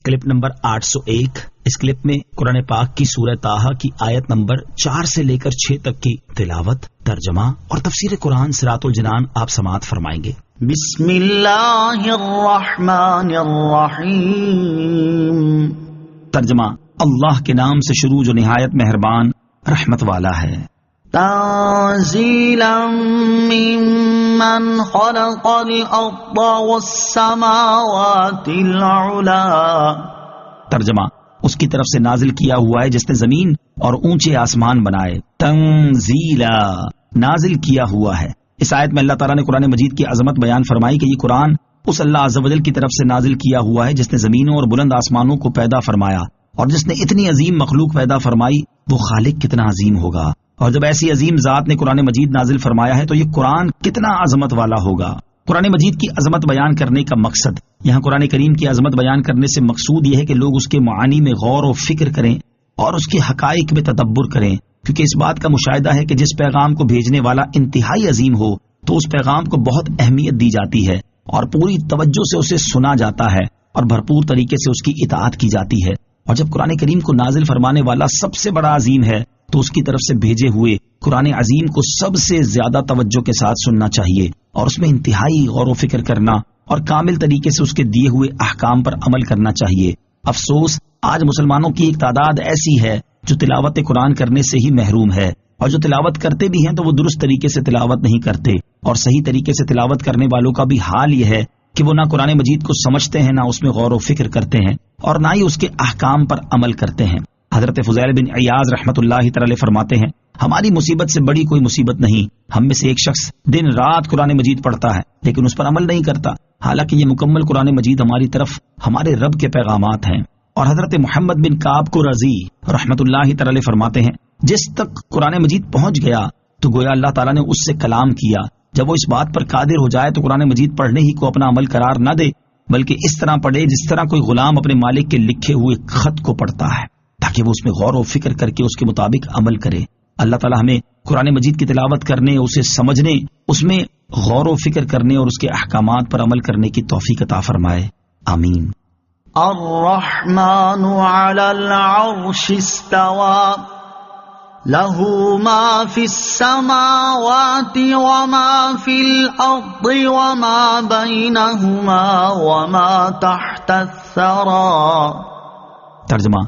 Clip number 801۔ اس clip میں قرآن پاک کی سورہ طٰہٰ کی آیت نمبر 4 سے لے کر 6 تک کی تلاوت، ترجمہ اور تفسیر قرآن صراط الجنان آپ سماعت فرمائیں گے۔ بسم اللہ الرحمن الرحیم۔ ترجمہ: اللہ کے نام سے شروع جو نہایت مہربان رحمت والا ہے۔ تنزیلا ممن خلق الارض والسماوات العلا۔ ترجمہ: اس کی طرف سے نازل کیا ہوا ہے جس نے زمین اور اونچے آسمان بنائے۔ تنزیلا، نازل کیا ہوا ہے۔ اس آیت میں اللہ تعالیٰ نے قرآن مجید کی عظمت بیان فرمائی کہ یہ قرآن اس اللہ عز و جل کی طرف سے نازل کیا ہوا ہے جس نے زمینوں اور بلند آسمانوں کو پیدا فرمایا، اور جس نے اتنی عظیم مخلوق پیدا فرمائی وہ خالق کتنا عظیم ہوگا۔ اور جب ایسی عظیم ذات نے قرآن مجید نازل فرمایا ہے تو یہ قرآن کتنا عظمت والا ہوگا۔ قرآن مجید کی عظمت بیان کرنے کا مقصد، یہاں قرآن کریم کی عظمت بیان کرنے سے مقصود یہ ہے کہ لوگ اس کے معانی میں غور و فکر کریں اور اس کے حقائق میں تدبر کریں، کیونکہ اس بات کا مشاہدہ ہے کہ جس پیغام کو بھیجنے والا انتہائی عظیم ہو تو اس پیغام کو بہت اہمیت دی جاتی ہے اور پوری توجہ سے اسے سنا جاتا ہے اور بھرپور طریقے سے اس کی اطاعت کی جاتی ہے۔ اور جب قرآن کریم کو نازل فرمانے والا سب سے بڑا عظیم ہے تو اس کی طرف سے بھیجے ہوئے قرآن عظیم کو سب سے زیادہ توجہ کے ساتھ سننا چاہیے اور اس میں انتہائی غور و فکر کرنا اور کامل طریقے سے اس کے دیے ہوئے احکام پر عمل کرنا چاہیے۔ افسوس، آج مسلمانوں کی ایک تعداد ایسی ہے جو تلاوت قرآن کرنے سے ہی محروم ہے، اور جو تلاوت کرتے بھی ہیں تو وہ درست طریقے سے تلاوت نہیں کرتے، اور صحیح طریقے سے تلاوت کرنے والوں کا بھی حال یہ ہے کہ وہ نہ قرآن مجید کو سمجھتے ہیں، نہ اس میں غور و فکر کرتے ہیں، اور نہ ہی اس کے احکام پر عمل کرتے ہیں۔ حضرت فضیل بن عیاض رحمۃ اللہ تعالی فرماتے ہیں، ہماری مصیبت سے بڑی کوئی مصیبت نہیں، ہم میں سے ایک شخص دن رات قرآن مجید پڑھتا ہے لیکن اس پر عمل نہیں کرتا، حالانکہ یہ مکمل قرآن مجید ہماری طرف ہمارے رب کے پیغامات ہیں۔ اور حضرت محمد بن کعب کو رضی رحمۃ اللہ تعالی فرماتے ہیں، جس تک قرآن مجید پہنچ گیا تو گویا اللہ تعالیٰ نے اس سے کلام کیا، جب وہ اس بات پر قادر ہو جائے تو قرآن مجید پڑھنے ہی کو اپنا عمل قرار نہ دے، بلکہ اس طرح پڑھے جس طرح کوئی غلام اپنے مالک کے لکھے ہوئے خط کو پڑھتا ہے، تاکہ وہ اس میں غور و فکر کر کے اس کے مطابق عمل کرے۔ اللہ تعالیٰ ہمیں قرآن مجید کی تلاوت کرنے، اسے سمجھنے، اس میں غور و فکر کرنے اور اس کے احکامات پر عمل کرنے کی توفیق عطا فرمائے، آمین۔ الرحمن علی العرش استوى له ما في السماوات وما في الأرض وما بينهما وما تحت الثرى۔ ترجمہ: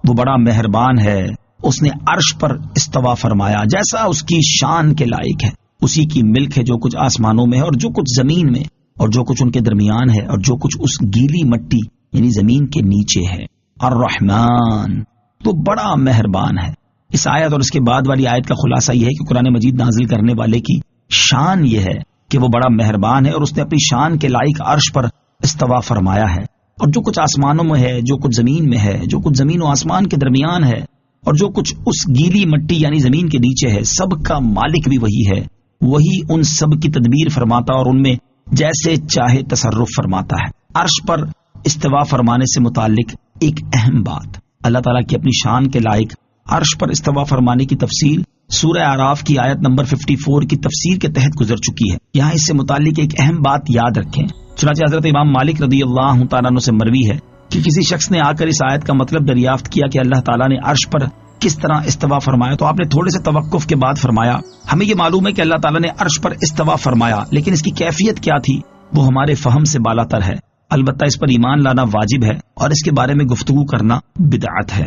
وہ بڑا مہربان ہے، اس نے عرش پر استوا فرمایا جیسا اس کی شان کے لائق ہے، اسی کی ملک ہے جو کچھ آسمانوں میں ہے اور جو کچھ زمین میں، اور جو کچھ ان کے درمیان ہے، اور جو کچھ اس گیلی مٹی یعنی زمین کے نیچے ہے۔ الرحمن، وہ بڑا مہربان ہے۔ اس آیت اور اس کے بعد والی آیت کا خلاصہ یہ ہے کہ قرآن مجید نازل کرنے والے کی شان یہ ہے کہ وہ بڑا مہربان ہے اور اس نے اپنی شان کے لائق عرش پر استوا فرمایا ہے، اور جو کچھ آسمانوں میں ہے، جو کچھ زمین میں ہے، جو کچھ زمین و آسمان کے درمیان ہے، اور جو کچھ اس گیلی مٹی یعنی زمین کے نیچے ہے، سب کا مالک بھی وہی ہے، وہی ان سب کی تدبیر فرماتا اور ان میں جیسے چاہے تصرف فرماتا ہے۔ عرش پر استوا فرمانے سے متعلق ایک اہم بات، اللہ تعالیٰ کی اپنی شان کے لائق عرش پر استوا فرمانے کی تفصیل سورہ اعراف کی آیت نمبر 54 کی تفسیر کے تحت گزر چکی ہے۔ یہاں اس سے متعلق ایک اہم بات یاد رکھیں۔ چنانچہ حضرت امام مالک رضی اللہ تعالیٰ عنہ سے مروی ہے کہ کسی شخص نے آ کر اس آیت کا مطلب دریافت کیا کہ اللہ تعالیٰ نے عرش پر کس طرح استوا فرمایا، تو آپ نے تھوڑے سے توقف کے بعد فرمایا، ہمیں یہ معلوم ہے کہ اللہ تعالیٰ نے عرش پر استوا فرمایا، لیکن اس کی کیفیت کیا تھی وہ ہمارے فہم سے بالا تر ہے، البتہ اس پر ایمان لانا واجب ہے اور اس کے بارے میں گفتگو کرنا بدعت ہے۔